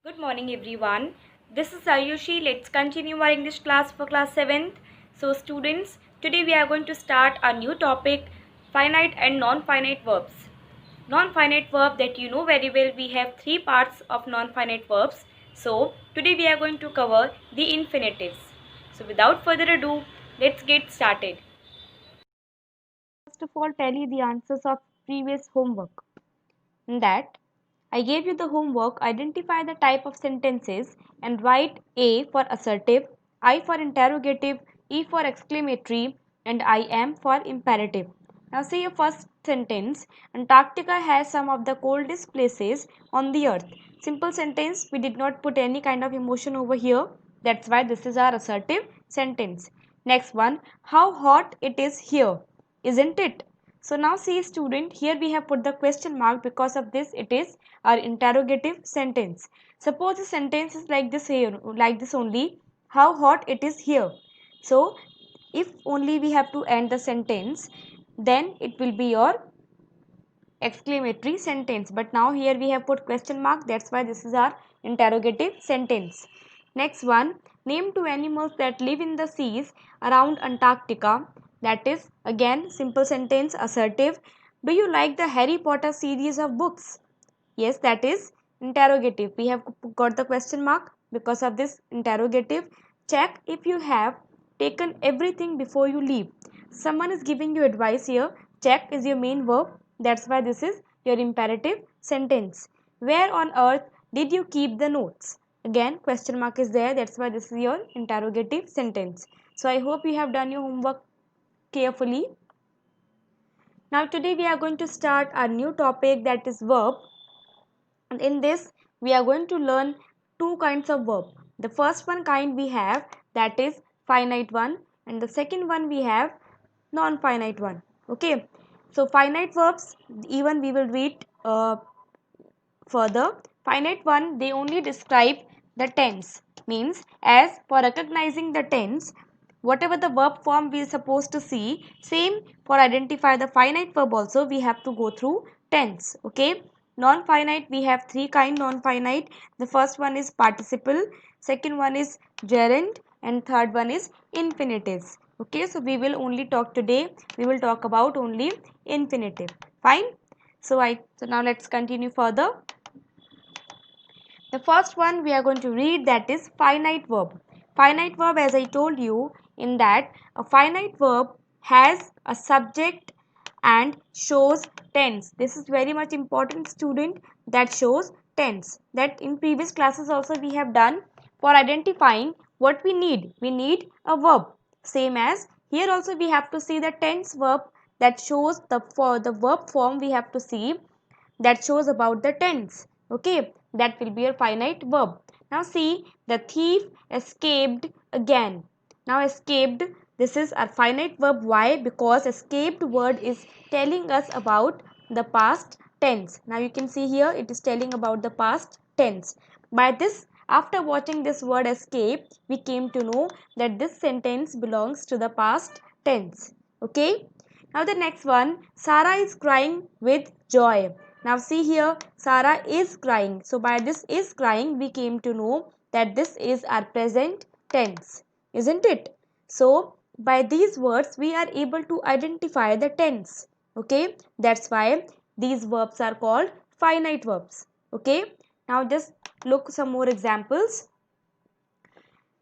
Good morning everyone. This is Ayushi. Let's continue our English class for class 7th. So students, today we are going to start a new topic, finite and non-finite verbs. Non-finite verb that you know very well, we have three parts of non-finite verbs. So today we are going to cover the infinitives. So without further ado, let's get started. First of all, tell you the answers of previous homework. In that, I gave you the homework, identify the type of sentences and write A for assertive, I for interrogative, E for exclamatory and I am for imperative. Now see your first sentence, Antarctica has some of the coldest places on the earth. Simple sentence, we did not put any kind of emotion over here. That's why this is our assertive sentence. Next one, how hot it is here, isn't it? So now see student, here we have put the question mark, because of this it is our interrogative sentence. Suppose the sentence is like this here, like this only, how hot it is here. So if only we have to end the sentence, then it will be your exclamatory sentence. But now here we have put question mark, that's why this is our interrogative sentence. Next one, name two animals that live in the seas around Antarctica. That is again simple sentence, assertive. Do you like the Harry Potter series of books? Yes, that is interrogative. We have got the question mark because of this interrogative. Check if you have taken everything before you leave. Someone is giving you advice here. Check is your main verb. That's why this is your imperative sentence. Where on earth did you keep the notes? Again, question mark is there. That's why this is your interrogative sentence. So I hope you have done your homework carefully. Now today we are going to start a new topic, that is verb. And in this we are going to learn two kinds of verb. The first one kind we have, that is finite one, and the second one we have non-finite one. Okay, so finite verbs, even we will read further. Finite one, they only describe the tense, means as for recognizing the tense, whatever the verb form we are supposed to see, same for identify the finite verb also we have to go through tense. Okay, non-finite we have three kind non-finite. The first one is participle, second one is gerund, and third one is infinitives. Okay, so we will only talk today, we will talk about only infinitive. Fine. So now let's continue further. The first one we are going to read, that is finite verb. Finite verb, as I told you, in that a finite verb has a subject and shows tense. This is very much important student, that shows tense. That in previous classes also we have done. For identifying what we need a verb. Same as here also we have to see the tense verb that shows for the verb form we have to see that shows about the tense. Okay, that will be a finite verb. Now see, the thief escaped again. Now escaped, this is a finite verb. Why? Because escaped word is telling us about the past tense. Now you can see here it is telling about the past tense. By this, after watching this word escape, we came to know that this sentence belongs to the past tense. Okay. Now the next one, Sarah is crying with joy. Now see here, Sarah is crying. So by this is crying, we came to know that this is our present tense, isn't it? So by these words, we are able to identify the tense. Okay, that's why these verbs are called finite verbs. Okay, now just look some more examples.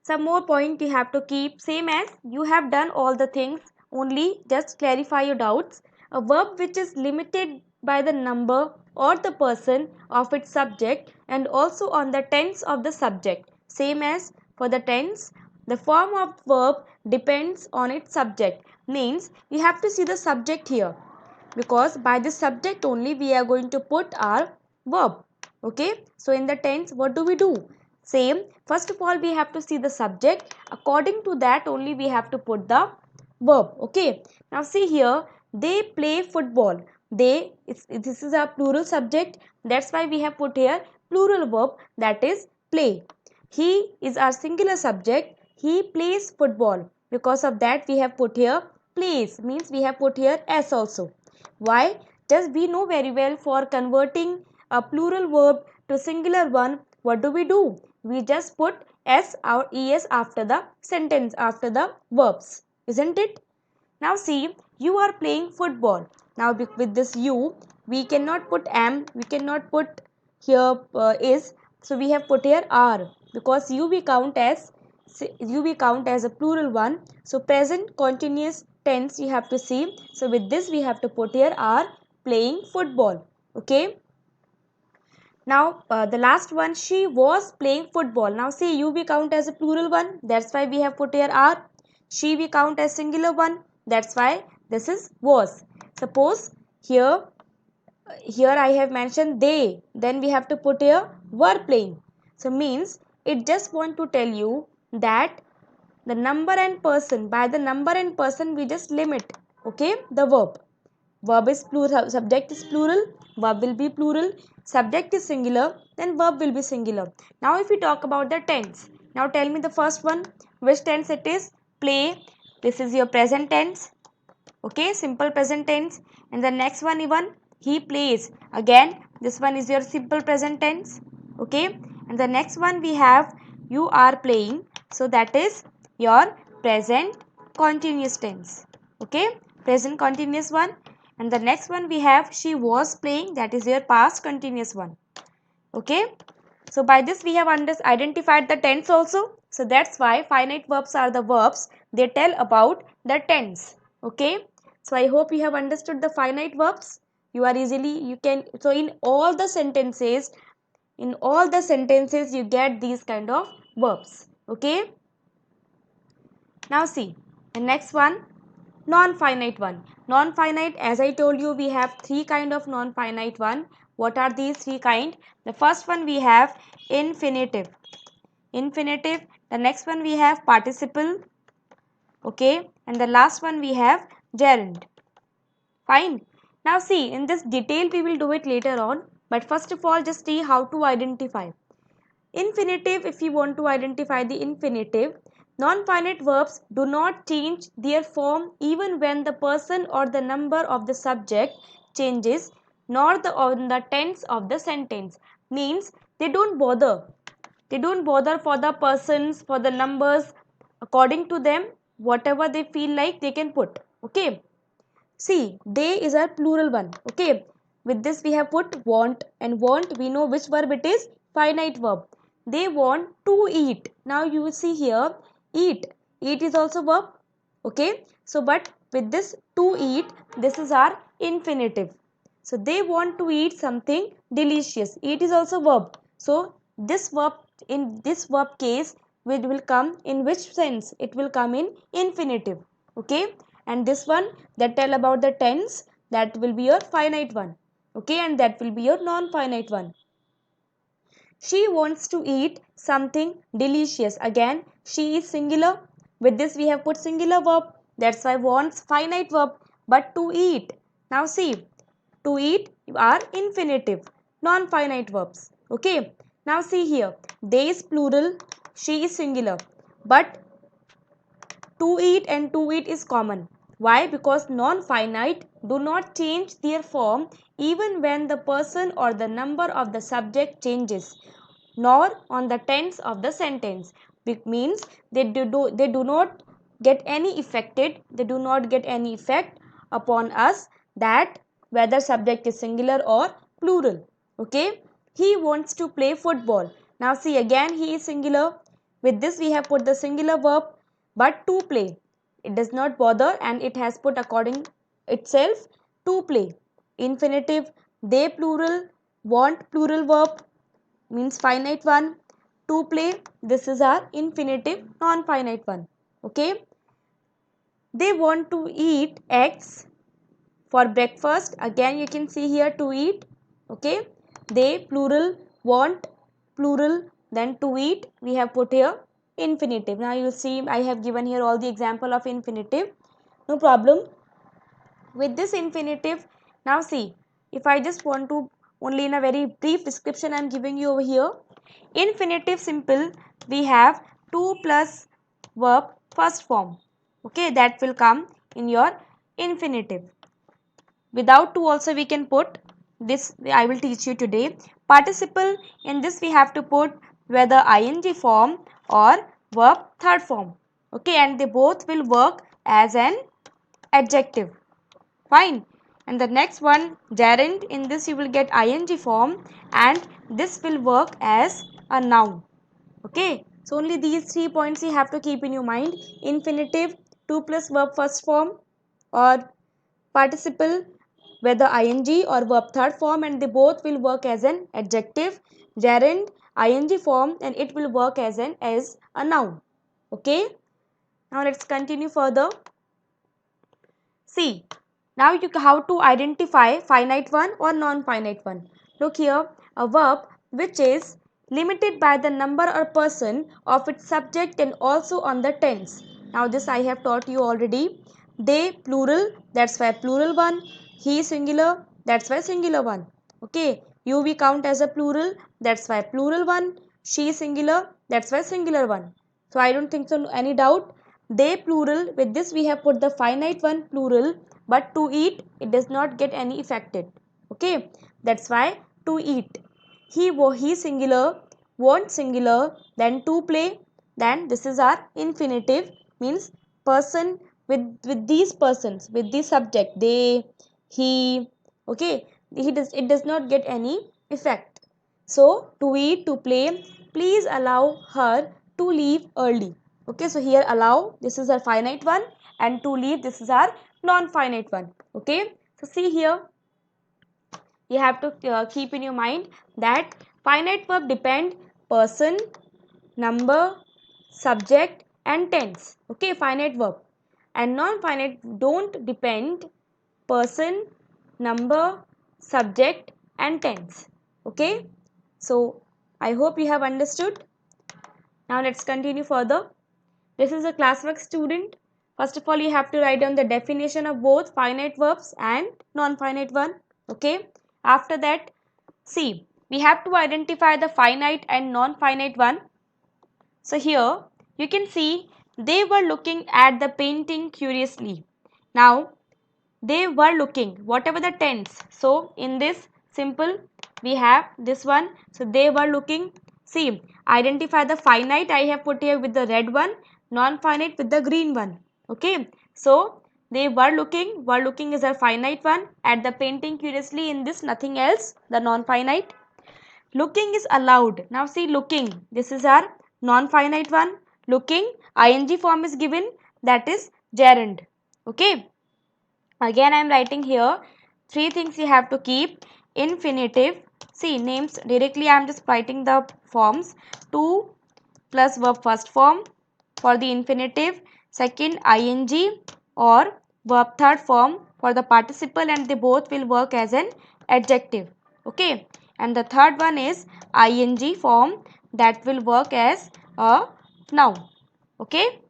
Some more point you have to keep, same as you have done all the things, only just clarify your doubts. A verb which is limited by the number or the person of its subject and also on the tense of the subject. Same as for the tense, the form of verb depends on its subject, means you have to see the subject here, because by the subject only we are going to put our verb. Okay, so in the tense what do we do? Same, first of all we have to see the subject, according to that only we have to put the verb. Okay, now see here, they play football. This is a plural subject, that's why we have put here plural verb, that is play. He is our singular subject, he plays football, because of that we have put here plays, means we have put here s also. Why? Just we know very well, for converting a plural verb to singular one, what do? We just put s or es after the sentence, after the verbs, isn't it? Now see, you are playing football. Now with this you, we cannot put am, we cannot put here is, so we have put here are, because you we count as a plural one. So present continuous tense you have to see. So with this we have to put here are playing football. Okay. Now the last one, she was playing football. Now see, you we count as a plural one, that's why we have put here are. She we count as singular one, that's why this is was. Suppose here I have mentioned they, then we have to put here were playing. So means it just want to tell you that the number and person, by the number and person we just limit, okay, the verb. Verb is plural, subject is plural, verb will be plural, subject is singular, then verb will be singular. Now if we talk about the tense, now tell me the first one, which tense it is? Play, this is your present tense, okay, simple present tense. And the next one, even he plays, again this one is your simple present tense, okay. And the next one we have you are playing, so that is your present continuous tense, okay, present continuous one. And the next one we have she was playing, that is your past continuous one, okay. So by this we have identified the tense also. So that's why finite verbs are the verbs, they tell about the tense, okay. So I hope you have understood the finite verbs. You are easily, you can, so in all the sentences you get these kind of verbs, okay. Now see the next one, non-finite one. Non-finite, as I told you, we have three kind of non-finite one. What are these three kind? The first one we have infinitive. Infinitive. The next one we have participle. Okay. And the last one we have gerund. Fine. Now see, in this detail we will do it later on. But first of all, just see how to identify. Infinitive, if you want to identify the infinitive, non-finite verbs do not change their form even when the person or the number of the subject changes, nor the tense of the sentence. Means they don't bother. They don't bother for the persons, for the numbers. According to them, whatever they feel like they can put. Okay. See, they is a plural one. Okay. With this we have put want, and want we know which verb it is, finite verb. They want to eat. Now you will see here eat. Eat is also verb. Okay. So but with this to eat, this is our infinitive. So they want to eat something delicious. Eat is also verb. So this verb, in this verb case, it will come in which sense? It will come in infinitive. Okay. And this one that tell about the tense, that will be your finite one. Okay. And that will be your non-finite one. She wants to eat something delicious. Again, she is singular. With this we have put singular verb. That's why wants finite verb. But to eat. Now see, to eat are infinitive, non-finite verbs. Okay. Now see here, they is plural, she is singular. But to eat and to eat is common. Why? Because non-finite do not change their form even when the person or the number of the subject changes, nor on the tense of the sentence. It means they do not get any affected, they do not get any effect upon us, that whether subject is singular or plural. Okay. He wants to play football. Now see, again he is singular. With this we have put the singular verb, but to play. It does not bother, and it has put according itself to play. Infinitive, they plural, want plural verb, means finite one. To play, this is our infinitive non-finite one. Okay. They want to eat eggs for breakfast. Again you can see here to eat. Okay. They plural, want plural, then to eat we have put here infinitive. Now you see I have given here all the example of infinitive. No problem with this infinitive. Now see, if I just want to, only in a very brief description I am giving you over here. Infinitive simple, we have to plus verb first form. Okay, that will come in your infinitive. Without to also we can put, this I will teach you today. Participle, in this we have to put whether ing form or verb third form. Okay, and they both will work as an adjective. Fine. And the next one, gerund, in this you will get ing form and this will work as a noun. Okay, so only these 3 points you have to keep in your mind. Infinitive, 2 plus verb first form, or participle, whether ing or verb third form, and they both will work as an adjective. Gerund, ing form, and it will work as a noun. Okay, now let's continue further. See, now you how to identify finite one or non-finite one. Look here, a verb which is limited by the number or person of its subject and also on the tense. Now this I have taught you already. They plural, that's why plural one. He singular, that's why singular one. Okay, you we count as a plural, that's why plural one. She singular, that's why singular one. So I don't think so any doubt. They plural, with this we have put the finite one plural, but to eat it does not get any affected. Okay, that's why to eat. He singular, want singular, then to play, then this is our infinitive, means person with these persons, with the subject they, he. Okay, it does not get any effect. So to eat, to play, please allow her to leave early. Okay, so here allow, this is our finite one, and to leave, this is our non-finite one. Okay, so see here, you have to keep in your mind that finite verb depend person, number, subject and tense. Okay, finite verb, and non-finite don't depend person, number, subject and tense. Okay, so I hope you have understood. Now let's continue further. This is a classwork, student. First of all, you have to write down the definition of both finite verbs and non-finite one. Okay. After that, see, we have to identify the finite and non-finite one. So here you can see they were looking at the painting curiously. Now they were looking, whatever the tense. So in this simple we have this one. So they were looking. See, identify the finite I have put here with the red one, non-finite with the green one. Okay, so they were looking is a finite one, at the painting curiously, in this nothing else, the non-finite. Looking is allowed. Now see, looking, this is our non-finite one. Looking, ing form is given, that is gerund. Okay, again I am writing here 3 things you have to keep. Infinitive, see names directly I am just writing the forms. 2 plus verb first form for the infinitive, second ing or verb third form for the participle, and they both will work as an adjective. Okay, and the third one is ing form, that will work as a noun. Okay,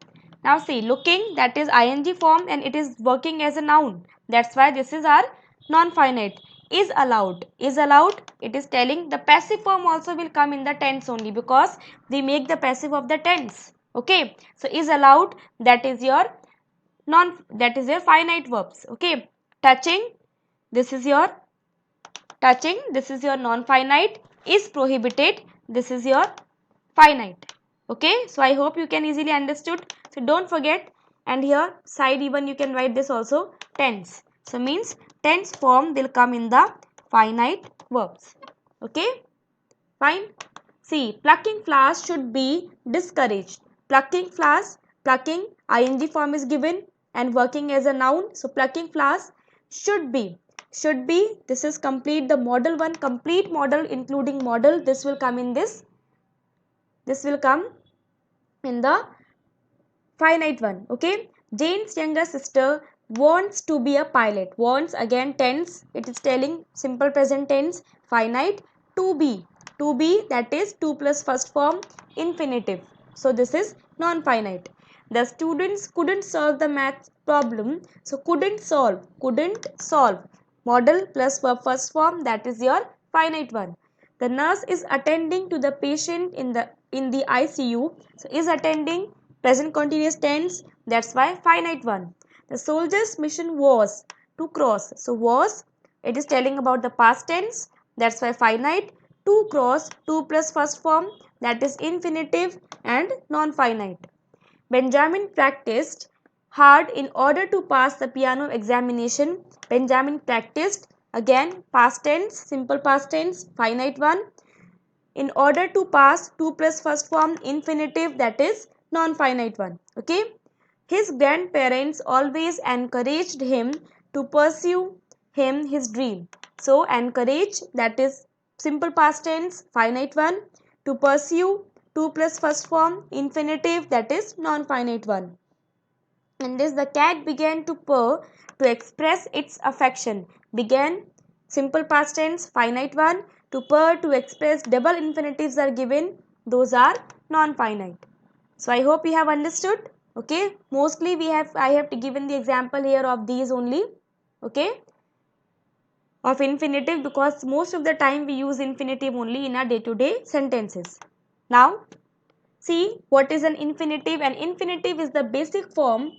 now see, looking, that is ing form and it is working as a noun. That's why this is our non-finite. Is allowed. Is allowed, it is telling the passive form also will come in the tense only, because we make the passive of the tense. Okay, so is allowed, that is your finite verbs. Okay, touching, this is your touching, this is your non-finite. Is prohibited, this is your finite. Okay, so I hope you can easily understood. So don't forget, and here side even you can write this also, tense. So means tense form will come in the finite verbs. Okay, fine. See, plucking flowers should be discouraged. Plucking flowers, plucking ing form is given and working as a noun. So plucking flowers should be, this is complete, the model one, complete model including model, this will come in this will come in the finite one. Okay, Jane's younger sister wants to be a pilot. Wants, again tense, it is telling simple present tense, finite. To be, that is 2 plus first form, infinitive. So this is non-finite. The students couldn't solve the math problem. So couldn't solve, model plus verb first form, that is your finite one. The nurse is attending to the patient in the ICU. So is attending, present continuous tense, that's why finite one. The soldier's mission was to cross. So was It is telling about the past tense, that's why finite. To cross, to plus first form, that is infinitive and non-finite. Benjamin practiced hard in order to pass the piano examination. Benjamin practiced, again past tense, simple past tense, finite one. In order to pass, to plus first form, infinitive, that is non-finite one. Okay. His grandparents always encouraged him to pursue his dream. So encourage, that is simple past tense, finite one. To pursue, to plus first form, infinitive, that is non-finite one. And this, the cat began to purr to express its affection. Began, simple past tense, finite one. To purr, to express, double infinitives are given, those are non-finite. So I hope you have understood. Okay, mostly I have given the example here of these only. Okay, of infinitive, because most of the time we use infinitive only in our day-to-day sentences. Now see what is an infinitive. An infinitive is the basic form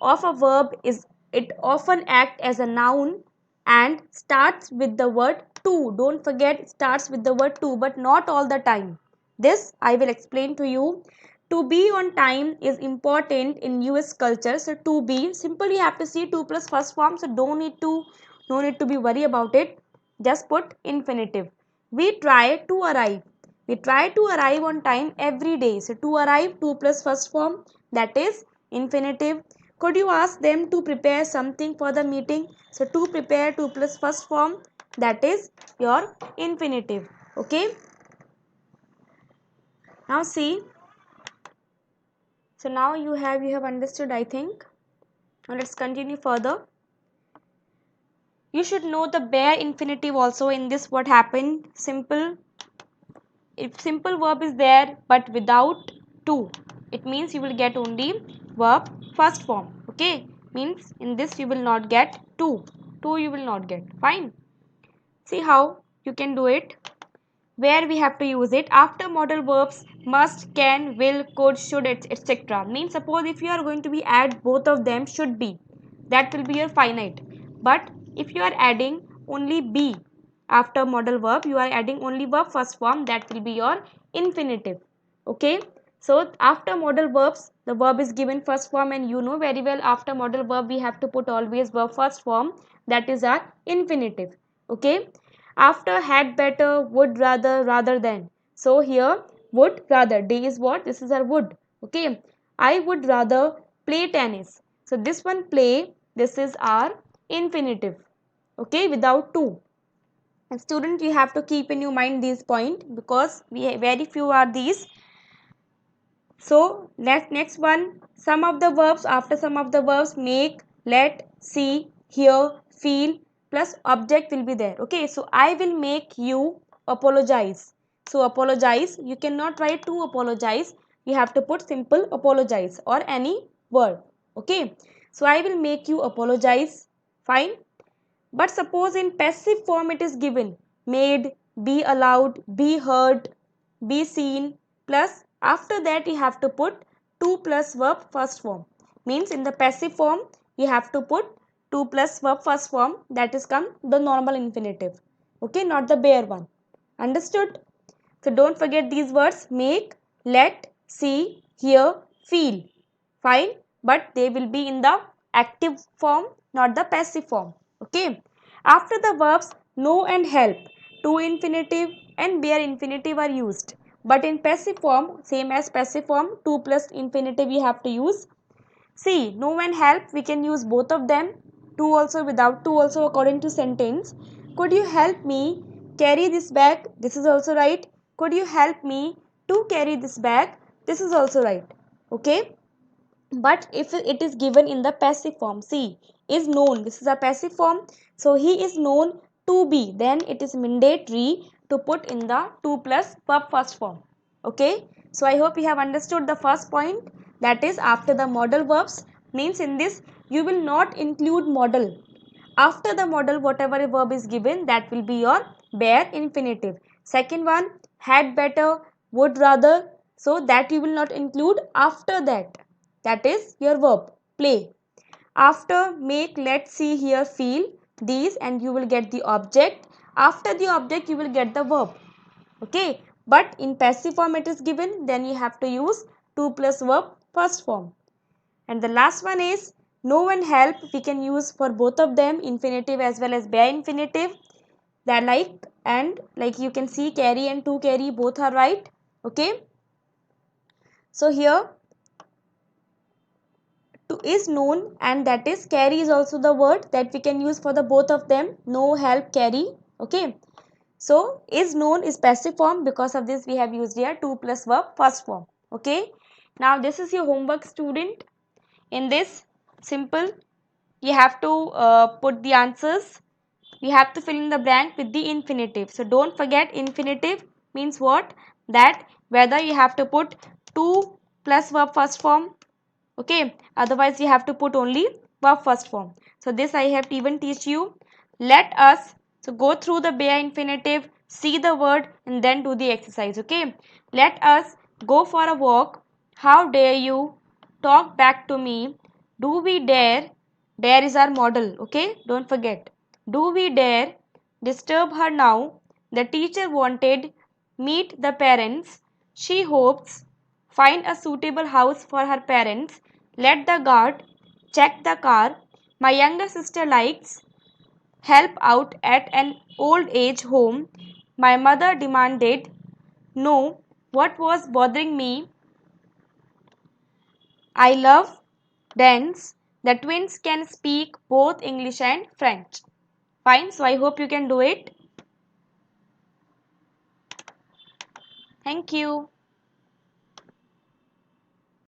of a verb. Is it often acts as a noun and starts with the word to. Don't forget, it starts with the word to, but not all the time. This I will explain to you. To be on time is important in US culture. So to be, simply you have to see to plus first form, so no need to be worry about it. Just put infinitive. We try to arrive. We try to arrive on time every day. So to arrive, to plus first form, that is infinitive. Could you ask them to prepare something for the meeting? So to prepare, to plus first form, that is your infinitive. Okay. Now see. So now you have understood, I think. Now let's continue further. You should know the bare infinitive also. In this, what happened? Simple. If simple verb is there but without to, it means you will get only verb first form. Okay, means in this you will not get to you will not get. Fine. See how you can do it. Where we have to use it after modal verbs must, can, will, could, should, etc. Means suppose if you are going to be add both of them, should be, that will be your finite. But if you are adding only be after modal verb, you are adding only verb first form, that will be your infinitive. Okay. So after modal verbs, the verb is given first form, and you know very well after modal verb we have to put always verb first form, that is our infinitive. Okay. After had, better, would, rather, rather than. So here would, rather, D is what? This is our would. Okay. I would rather play tennis. So this one play, this is our infinitive. Okay, without to. And student, you have to keep in your mind these points, because very few are these. So next one, some of the verbs, after some of the verbs, make, let, see, hear, feel plus object will be there. Okay, so I will make you apologize. So apologize, you cannot write to apologize, you have to put simple apologize or any word. Okay, so I will make you apologize. Fine. But suppose in passive form it is given made, be allowed, be heard, be seen, plus after that you have to put to plus verb first form. Means in the passive form you have to put to plus verb first form, that is come the normal infinitive. Okay, not the bare one. Understood? So don't forget these words make, let, see, hear, feel. Fine, but they will be in the active form, not the passive form. Okay. After the verbs know and help, to infinitive and bare infinitive are used. But in passive form, same as passive form, to plus infinitive we have to use. See, know and help, we can use both of them. To also, without to also, according to sentence. Could you help me carry this bag? This is also right. Could you help me to carry this bag? This is also right. Okay. But if it is given in the passive form, see, is known, this is a passive form, so he is known to be, then it is mandatory to put in the to plus verb first form. Okay, so I hope you have understood the first point, that is after the modal verbs, means in this you will not include modal. After the modal, whatever a verb is given, that will be your bare infinitive. Second one, had, better, would, rather, so that you will not include after that. That is your verb, play. After make, let, see, hear, feel, these and you will get the object. After the object you will get the verb. Okay, but in passive form it is given, then you have to use to plus verb first form. And the last one is no one help. We can use for both of them, infinitive as well as bare infinitive. They are like, and like you can see, carry and to carry both are right. Okay, so here to is known, and that is carry is also the word that we can use for the both of them, no help carry. Okay, so is known is passive form, because of this we have used here to plus verb first form. Okay, now this is your homework, student. In this, simple, you have to put the answers. You have to fill in the blank with the infinitive. So don't forget, infinitive means what? That whether you have to put to plus verb first form. Okay, otherwise you have to put only verb first form. So this I have to even teach you. Let us so go through the bare infinitive, see the word and then do the exercise. Okay, let us go for a walk. How dare you talk back to me? Do we dare? Dare is our model. Okay, don't forget. Do we dare disturb her now? The teacher wanted meet the parents. She hopes find a suitable house for her parents. Let the guard check the car. My younger sister likes help out at an old age home. My mother demanded know what was bothering me. I love dance. The twins can speak both English and French. Fine, so I hope you can do it. Thank you.